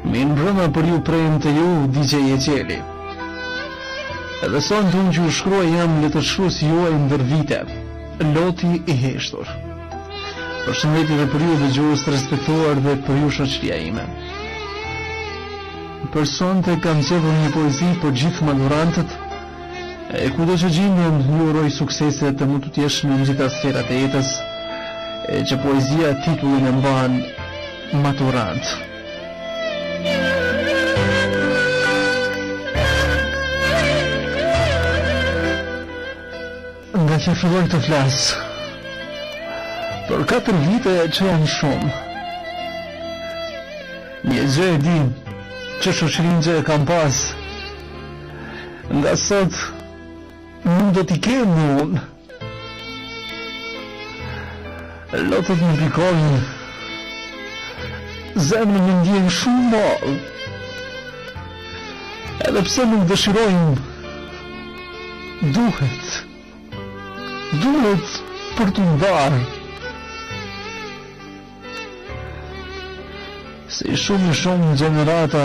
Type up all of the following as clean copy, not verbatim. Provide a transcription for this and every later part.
Mi mbrëma për ju prejmë të ju, DJ Egjeli. Edhe son të unë që u shkruaj jam letërshkrues juaj ndër vite, Loti i heshtur. Përshëndetje dhe për ju dëgjues të respektuar dhe për ju shoqëria ime. Për sonte kam zgjedhur një poezi për gjithë madhurantët, e kudo që gjenden ju uroj suksese të mund të tjesh në gjitha sferat e jetës, e që poezia titullin e mban Maturant. Nga që filloj të flas për 4 vite që janë shumë, një gjë e di që shoqërinë që e kam pas, nga sot nuk do t'i kem në unë. Lotët më pikojnë, zemrën më ndjen shumë mal, edhe pse nuk dëshirojnë, duhet për të ndarë. Se i shumë gjenerata,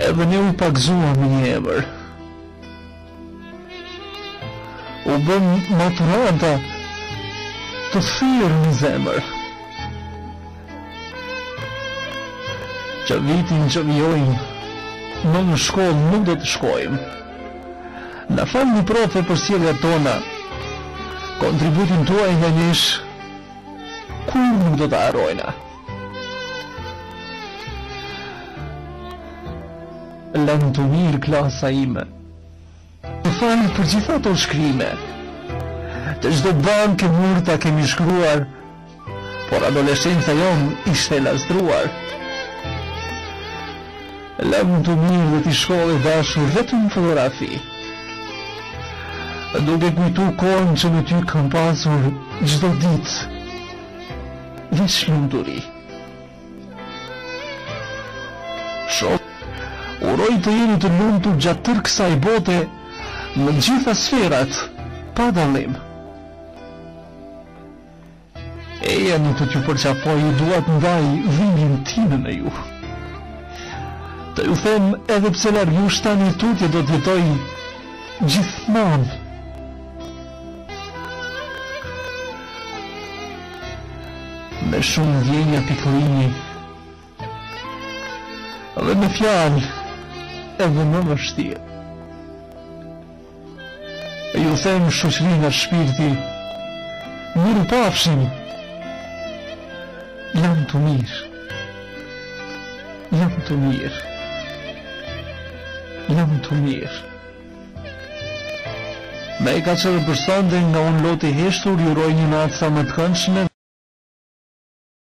edhe ne u pagzuam një emër. U bëm maturanta të thirrë në zemër. Që vitin që vjojmë, në shkollë nuk do të shkojmë. Na falni profe për sjelljet tona, kontributin tuaj nga nesh, kur nuk do të harrojna. Lëmë të mirë klasa ime, të falë për gjitha ato shkrime, të çdo bankë e murta kemi shkruar, por adoleshenca jonë ishte lastruar. Lëmë të mirë dhe t'i shkollë e dashur vetëm fotografi, duke kujtu kohën që në ty kam pasur çdo ditë, veç lumturi. Uroj të jeni të lumtur gjatë tërë kësaj bote, në gjitha sferat, pa dallim. Eja në të t'ju përqafoj, duat ndaj dhimbjen time me ju. Të ju them edhe pse larg jush tani tutje do t'jetoj gjithmonë. Me shumë ndjenja pikëllimi, dhe me fjalë edhe më vështirë. Ju them shoqërinë e shpirti, miru pafshim, jam të mirë, jam të mirë, jam të mirë. Me e ka qërë për sonde nga unë Loti i heshtur, ju uroj një natë sa më të këndshme.